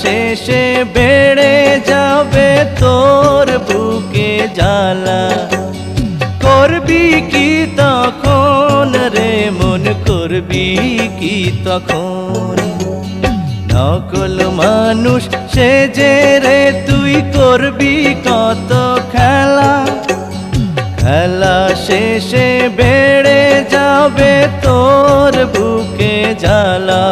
শেষে বেড়ে যাবে তোর বুকে জ্বালা। করবি কি তখন রে মন, করবি কি তখন? নকল মানুষ সেজে রে তুই করবি কত খেলা। খেলা শেষে বেড়ে যাবে তোর বুকে জ্বালা।